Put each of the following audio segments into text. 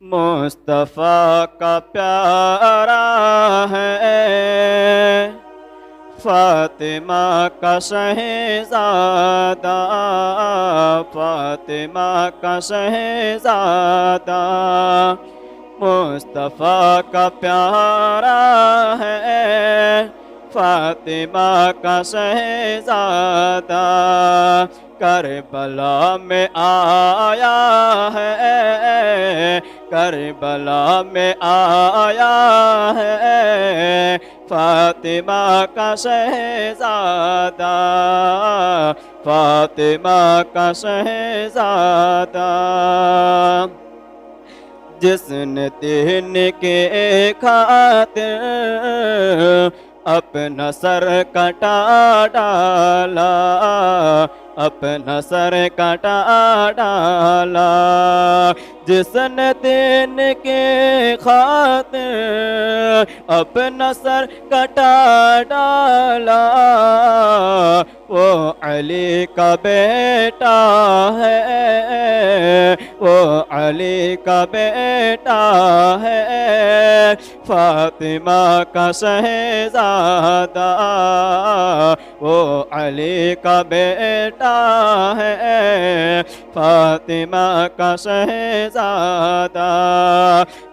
मुस्तफ़ा का प्यारा है, फातिमा का शहज़ादा, फातिमा का शहज़ादा। मुस्तफ़ा का प्यारा है, फातिमा का शहज़ादा। करबला में आया है, करबला में आया है, फातिमा का शहज़ादा, फातिमा का शहज़ादा। जिसने दीन के खातिर अपना सर कटा डाला, अपना सर कटा डाला। जिसने दीन के खातिर अपना सर कटा डाला, वो अली का बेटा है, वो अली का बेटा है, फातिमा का शहज़ादा, वो अली का बेटा है, फातिमा का शहज़ादा।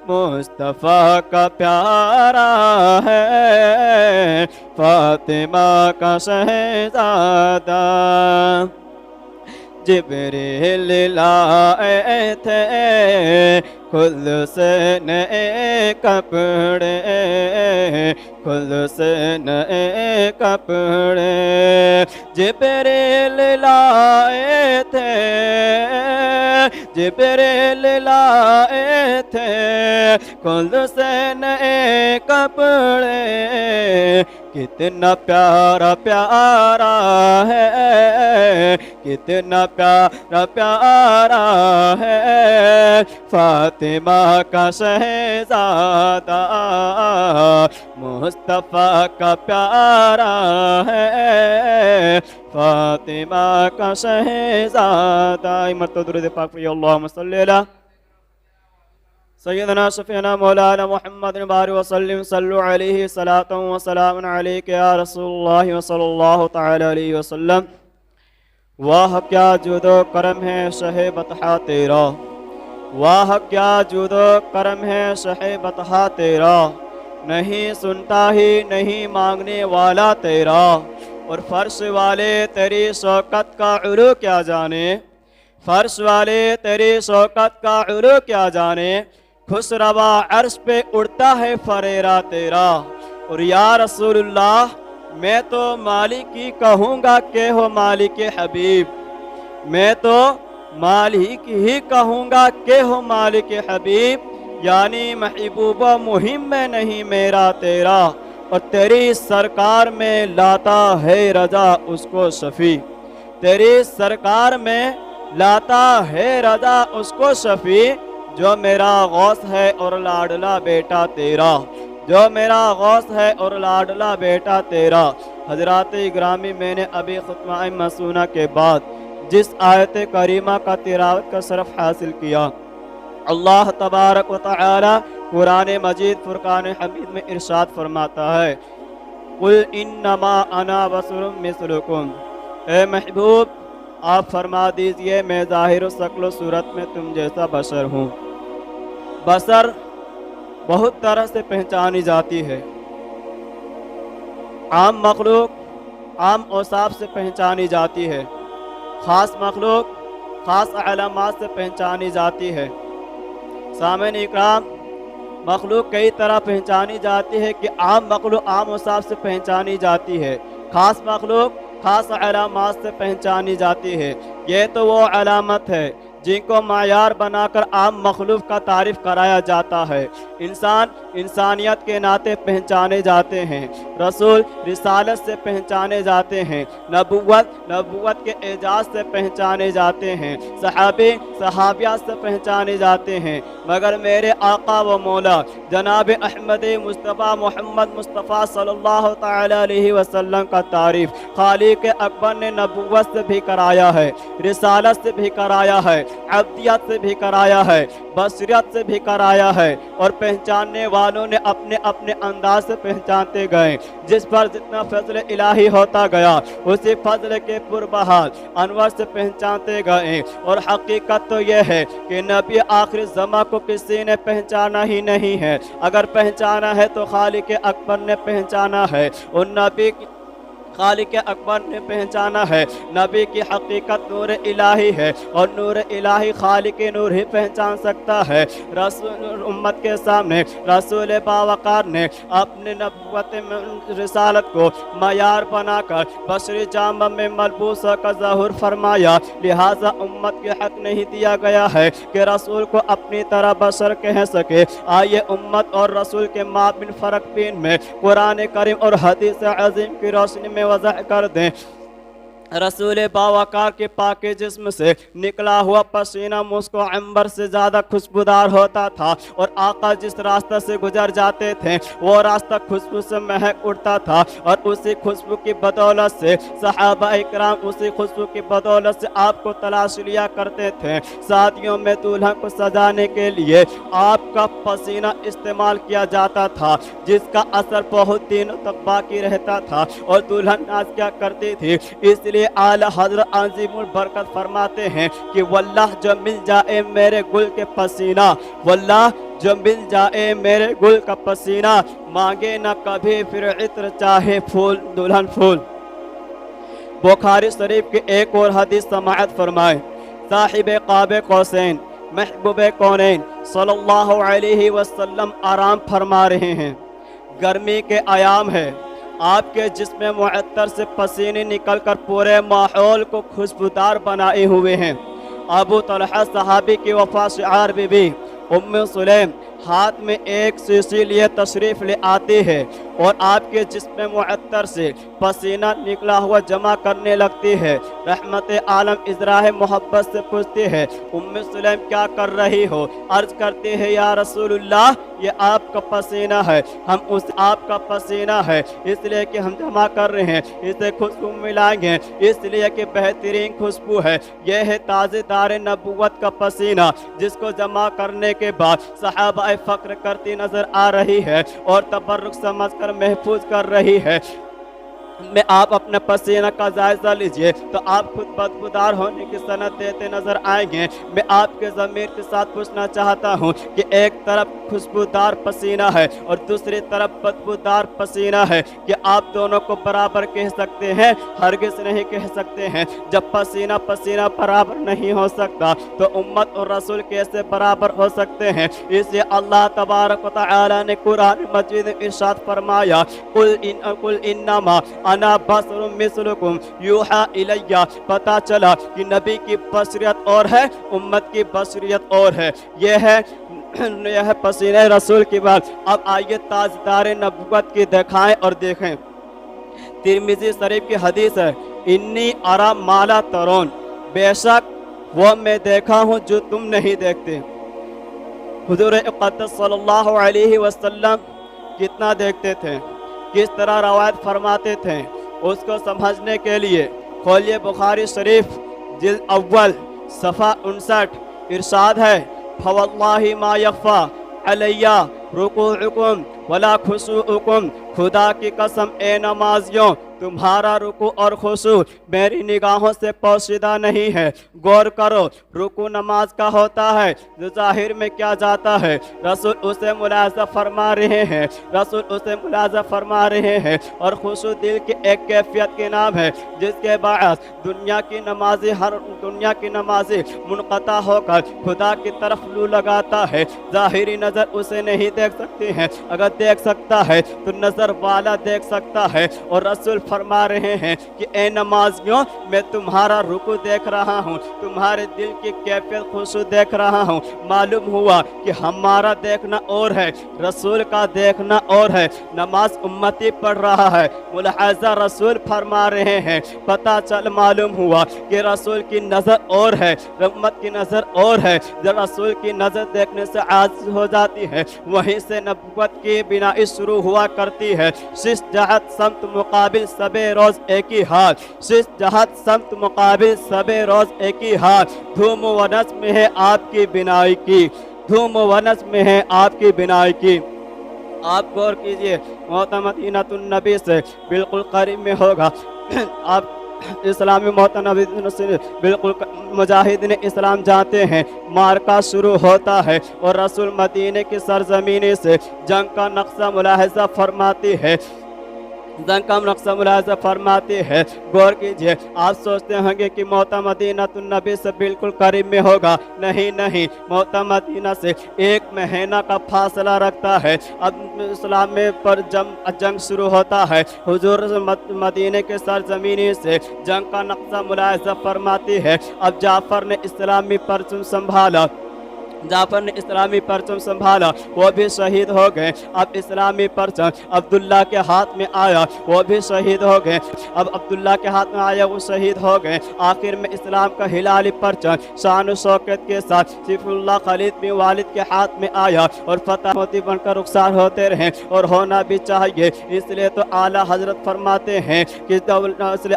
मुस्तफ़ा का प्यारा है, फातिमा का शहज़ादा। जिब्रील लाए थे खुद से नए कपड़े, खुद से नए कपड़े। जिब्रील लाए थे, जिब्रील लाए थे खुद से नए कपड़े। कितना प्यारा प्यारा है, कितना प्यारा प्यारा है, फातिमा का शहज़ादा, मुस्तफ़ा का प्यारा है, फातिमा का शहज़ादा। मरतबा दुरूद पाक पढ़िए, अल्लाहुम्मा सल्ली अला सय्यदना शफ़ीना मौलाना मुहम्मद बारिक वसल्लिम सल्लु अलैहि सलातन व सलामुन अलैका या रसूलुल्लाह व सल्लल्लाहु तआला अलैहि वसल्लम। वाह क्या जुदो करम है शहे बतहा तेरा, वाह क्या जुदो करम है शहे बतहा तेरा। नहीं सुनता ही नहीं मांगने वाला तेरा, और फर्श वाले तेरी शौकत का उलू क्या जाने, फर्श वाले तेरी शौकत का उलू क्या जाने। खुशरवा अर्श पे उड़ता है फरेरा तेरा। और या रसूलुल्लाह, मैं तो मालिक ही कहूँगा के हो मालिक हबीब, मैं तो मालिक ही कहूँगा के हो मालिक हबीब। यानी महबूबा मुहिम में नहीं मेरा तेरा, और तेरी सरकार में लाता है रजा उसको शफी, तेरी सरकार में लाता है रजा उसको शफी। जो मेरा गौस है और लाडला बेटा तेरा, जो मेरा गौस है और लाडला बेटा तेरा। हजरात इकरामी, मैंने अभी खुतबा मसूना के बाद जिस आयत करीमा का तिलावत का शरफ हासिल किया, अल्लाह तबारक व तआला कुरान मजीद फुरकान हमीद में इरशाद फरमाता है, कुल इन्नमा अना बशरुम मिसलुकुम। ए महबूब, आप फरमा दीजिए मैं ज़ाहिर शक्ल सूरत में तुम जैसा बशर हूँ। बशर बहुत तरह से पहचानी जाती है। आम मखलूक आम औसाफ से पहचानी जाती है, ख़ास मखलूक ख़ास अलामात से पहचानी जाती है। सामईन इकराम, मखलूक कई तरह पहचानी जाती है कि आम मखलूक आम औसाफ से पहचानी जाती है, ख़ास मखलूक ख़ास अलामात से पहचानी जाती है। ये तो वो अलामत है जिनको मायार बनाकर आम मखलूक का तारीफ़ कराया जाता है। इंसान इंसानियत के नाते पहचाने जाते हैं, रसूल रिसालत से पहचाने जाते हैं, नबुव्वत नबुव्वत के एजाज़ से पहचाने जाते हैं, सहाबी सहाबियात से पहचाने जाते हैं। मगर मेरे आका व मौला जनाब अहमद मुस्तफ़ा मोहम्मद मुस्तफ़ा सल्लल्लाहु तआला अलैहि वसल्लम का तारीफ़ खालिक अकबर ने नबुव्वत से भी कराया है, रिसालत से भी कराया है, अब्दियत से भी कराया है, बसरियत से भी कराया है, और पहचानने वालों ने अपने अपने अंदाज से पहचानते गए। जिस पर जितना फजल इलाही होता गया उसी फजल के पुरबहार अनवर से पहचानते गए। और हकीकत तो यह है कि नबी आखिर ज़मा को किसी ने पहचाना ही नहीं है। अगर पहचाना है तो खालिक अकबर ने पहचाना है, और नबी खालिक अकबर ने पहचाना है। नबी की हकीकत नूर इलाही है, और नूर इलाही खालिक नूर ही पहचान सकता है। रसूल उम्मत के सामने रसूल बावकार ने अपने नबूवत में रिसालत को मयार बनाकर बशरी जाम में मलबूस का ज़हूर फरमाया। लिहाजा उम्मत के हक नहीं दिया गया है कि रसूल को अपनी तरह बशर कह सके। आइए उम्मत और रसूल के माबिन फ़र्क बीन में कुरान करीम और हदीस अज़ीम की रोशनी में वज़ह कर दें। रसूल बावकार के पाके जिस्म से निकला हुआ पसीना मुझको अंबर से ज़्यादा खुशबूदार होता था, और आका जिस रास्ता से गुजर जाते थे वो रास्ता खुशबू से महक उठता था, और उसी खुशबू की बदौलत से सहाबा इकराम उसी खुशबू की बदौलत से आपको तलाश लिया करते थे। शादियों में दुल्हन को सजाने के लिए आपका पसीना इस्तेमाल किया जाता था, जिसका असर बहुत दिनों तक बाकी रहता था, और दुल्हन नाज क्या करती थी। इसलिए आला हज़रत अज़ीमुल बरकत फरमाते हैं कि वल्लाह जो मिल जाए मेरे गुल के पसीना, वल्लाह जो मिल जाए मेरे गुल का पसीना, मांगे न कभी फिर इत्र चाहे फूल दुल्हन फूल। बुखारी शरीफ की एक और हदीस समाअत फरमाए। साहिब क़ाब कौसैन महबूब कौनैन सल्लल्लाहु अलैहि वसल्लम आराम फरमा रहे हैं। गर्मी के आयाम है, आपके जिस्म मुअत्तर से पसीने निकलकर पूरे माहौल को खुशबूदार बनाए हुए हैं। अबू तलहा सहाबी की वफा शिआर बीबी उम्मे सुलैम हाथ में एक शीशी लिए तशरीफ़ ले आती है, और आपके जिस्म मुअत्तर से पसीना निकला हुआ जमा करने लगती है। रहमत आलम इज़राह मोहब्बत से पूछती है, उम्मे सुलैम क्या कर रही हो? अर्ज करती है, या रसूलुल्लाह ये आपका पसीना है, हम उस आपका पसीना है इसलिए कि हम जमा कर रहे हैं, इसे खुशबू मिलाएंगे इसलिए कि बेहतरीन खुशबू है। यह है ताज़ेदार नबूवत का पसीना, जिसको जमा करने के बाद सहाबा फ़क्र करती नजर आ रही है और तबर्रुक समझकर महफूज कर रही है। में आप अपने पसीना का जायज़ा लीजिए तो आप खुद बदबूदार होने की सनद देते नजर आएंगे। मैं आपके ज़मीर के साथ पूछना चाहता हूँ कि एक तरफ खुशबूदार पसीना है और दूसरी तरफ बदबूदार पसीना है, कि आप दोनों को बराबर कह सकते हैं? हरगिज़ नहीं कह सकते हैं। जब पसीना पसीना बराबर नहीं हो सकता तो उम्मत और रसूल कैसे बराबर हो सकते हैं? इसलिए अल्लाह तबारक व तआला ने कुरान मजीद में इरशाद फरमाया, कुल इन्नमा अना बसरुम मिसलुकुम यूहा इलैया। पता चला कि नबी की बसरियत और है, उम्मत की बसरियत और है। यह है पसीने रसूल की बात। अब आइए ताजदार नबूवत की दिखाएं और देखें। तिरमिज़ी शरीफ की हदीस है, इन्नी अरा माला तरोन, बेशक वो मैं देखा हूँ जो तुम नहीं देखते। हुज़ूर अक़दस सल्लल्लाहु अलैहि वसल्लम कितना देखते थे, किस तरह रवायत फरमाते थे, उसको समझने के लिए खोलिए बुखारी शरीफ जिल्द अव्वल सफ़ा 59। इरशाद है, फवल्लाहि मा यख्फा अलैया रुकूउकुम वला खुशूउकुम। खुदा की कसम ए नमाजियों, तुम्हारा रुकू और खुशू मेरी निगाहों से पोशीदा नहीं है। गौर करो, रुकू नमाज का होता है जो ज़ाहिर में क्या जाता है, रसूल उसे मुलाज़ा फरमा रहे हैं, रसूल उसे मुलाज़ा फरमा रहे हैं। और खुशू दिल की एक कैफियत के नाम है जिसके बायस दुनिया की नमाज़ी मुनक़ता होकर खुदा की तरफ लू लगाता है। ज़ाहिरी नज़र उसे नहीं देख सकती है, अगर देख सकता है तो नज़र वाला देख सकता है। और रसूल फरमा रहे हैं कि ए नमाजियों, मैं तुम्हारा रुकू देख रहा हूँ, तुम्हारे दिल की कैफियत खुशू देख रहा हूँ। मालूम हुआ कि हमारा देखना और है, रसूल का देखना और है। नमाज उम्मती पढ़ रहा है, मुलाहाजा रसूल फरमा रहे हैं। पता चल मालूम हुआ कि रसूल की नज़र और है, उम्मत की नज़र और है। जब रसूल की नज़र देखने से आजिज़ हो जाती है, वहीं वहीं से नबुव्वत की बिनाई शुरू हुआ करती है। शिश जहत समत मुकाबिल सबे रोज एक ही हाथ, शिश जहत समत मुकाबिल सबे रोज एक ही हाथ। धूम व नस्म में है आपकी बिनाई की, धूम व नस्म में है आपकी बिनाई की। आप गौर कीजिए, मोहतमदीनतुन नबी से बिल्कुल करीब में होगा। आप इस्लामी मोहतनबी से बिल्कुल मुजाहिदीन इस्लाम जानते हैं, मारका शुरू होता है और रसूल मदीने की सरजमीनी से जंग का नक्शा मुलाहिजा फरमाती है, जंग का नक्शा मुलाहिजा फरमाती है। गौर कीजिए, आप सोचते होंगे कि मौता मदीनतुन नबी से बिल्कुल करीब में होगा, नहीं नहीं, मौता मदीना से 1 महीना का फासला रखता है। अब इस्लाम में पर जंग शुरू होता है, हुजूर मदीने के सरजमीनी से जंग का नक्शा मुलाहिजा फरमाती है। अब जाफर ने इस्लामी परचम संभाला, जाफर ने इस्लामी परचम संभाला, वो भी शहीद हो गए। अब इस्लामी परचम अब्दुल्ला के हाथ में आया, वो भी शहीद हो गए। अब अब्दुल्ला के हाथ में आया, वो शहीद हो गए। आखिर में इस्लाम का हिलाली परचम शान शौकत के साथ सिफुल्लाह खलीद बिन वालिद के हाथ में आया और फतह मोती बनकर रुखसार होते रहे, और होना भी चाहिए। इसलिए तो आला हजरत फरमाते हैं कि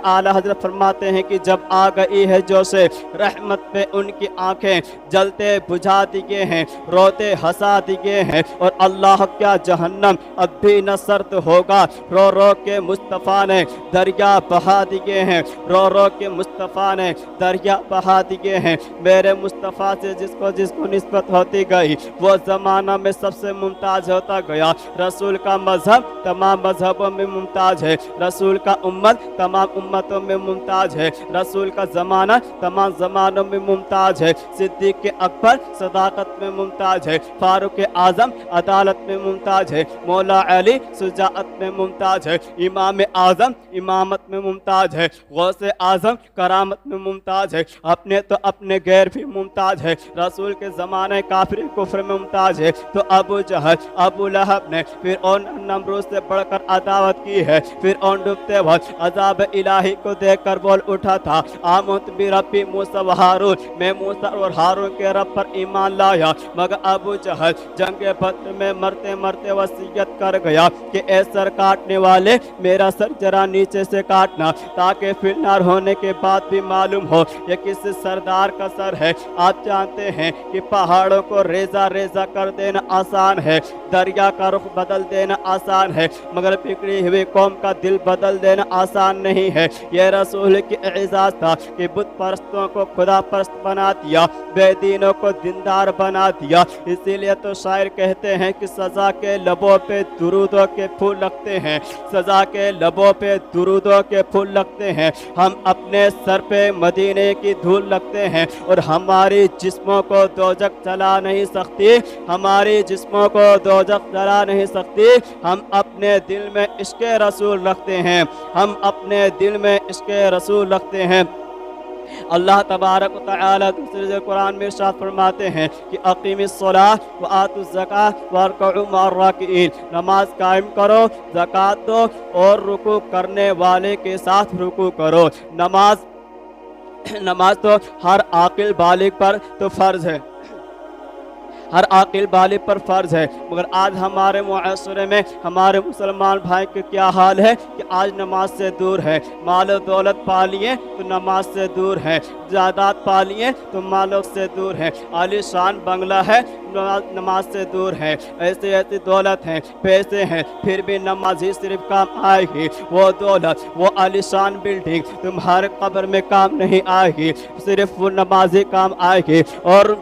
आला हजरत फरमाते हैं कि जब आ गई है जो से रहमत पे उनकी आंखें जलते बुझा दिए हैं, रोते हंसा दिए हैं, और अल्लाह क्या जहन्नम अब भी न सर्द होगा। रो रो के मुस्तफ़ा ने दरिया बहा दिए हैं, रो रो के मुस्तफ़ा ने दरिया बहा दिए हैं। मेरे मुस्तफ़ा से जिसको जिसको निस्बत होती गई, वो ज़माना में सबसे मुमताज़ होता गया। रसूल का मजहब तमाम मजहबों में मुमताज़ है, रसूल का उम्मत तमाम उम्मतों में मुमताज़ है, रसूल का ज़माना तमाम ज़मानों में मुमताज़ है। सिद्दीक़ के अकबर सदाकत में मुमताज है, फारूक आजम अदालत में मुमताज है, मौला अली सुजाअत में मुमताज है, इमाम आजम इमामत में मुमताज है, गौसे आजम करामत में मुमताज है। अपने तो अपने गैर भी मुमताज है। रसूल के ज़माने काफिर कुफ्र में मुमताज है। तो अबू जहल अबू लहब ने फिर और नमरूद से बढ़कर अदावत की है। फिर और डूबते वक्त अजाब इलाही को देखकर बोल उठा था, आमंतु बिरब्बी मूसा व हारून, मैं मूसा और हारून के रब पर ईमान लाया। मगर अबू जहल जंग बद्र में मरते मरते वसीयत कर गया कि ए सर काटने वाले, मेरा सर जरा नीचे से काटना, ताकि फिरनार होने के बाद भी मालूम हो ये किस सरदार का सर है। आप जानते हैं कि पहाड़ों को रेजा रेजा कर देना आसान है, दरिया का रुख बदल देना आसान है, मगर बिगड़ी हुई कौम का दिल बदल देना आसान नहीं है। यह रसूल की एजाज था कि बुत परस्तों को खुदा परस्त बना दिया, बेदीनों को दीनदार बना दिया। इसीलिए तो शायर कहते हैं कि सजा के लबों पे दुरूदों के फूल लगते हैं, सजा के लबों पे दुरूदों के फूल लगते हैं। हम अपने सर पे मदीने की धूल लगते हैं, और हमारी जिस्मों को दोजख जला नहीं सकती, हमारी जिस्मों को दोजख जला नहीं सकती। हम अपने दिल में इश्क़ रसूल रखते हैं, हम अपने दिल में इश्क़ रसूल रखते हैं। अल्लाह तबारक व तआला दूसरे कुरान में इरशाद फरमाते हैं कि अक़ीमिस्सलाह व आतुज़ ज़कात वरकऊ मअर राकिईन, नमाज कायम करो, ज़कात दो और रुकू करने वाले के साथ रुकू करो। नमाज तो हर आकिल बालिग पर तो फ़र्ज़ है, हर आकिल बालिग पर फ़र्ज़ है। मगर आज हमारे मुआशरे में हमारे मुसलमान भाई के क्या हाल है कि आज नमाज से दूर है। माल दौलत पा लिए तो नमाज से दूर है, जायदाद पा लिए तो मालों से दूर है, आलीशान बंगला है नमाज से दूर है, ऐसे ऐसी दौलत है, पैसे हैं, फिर भी नमाज ही सिर्फ काम आएगी। वो दौलत वो आलीशान बिल्डिंग तुम्हारे कब्र में काम नहीं आएगी, सिर्फ वो नमाज ही काम आएगी। और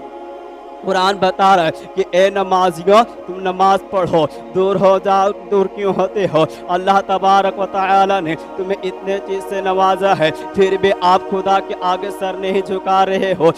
कुरान बता रहा है कि ए नमाजियों तुम नमाज पढ़ो, दूर हो जाओ, दूर क्यों होते हो? अल्लाह तबारक व तआला ने तुम्हें इतने चीज़ से नवाजा है, फिर भी आप खुदा के आगे सर नहीं झुका रहे हो।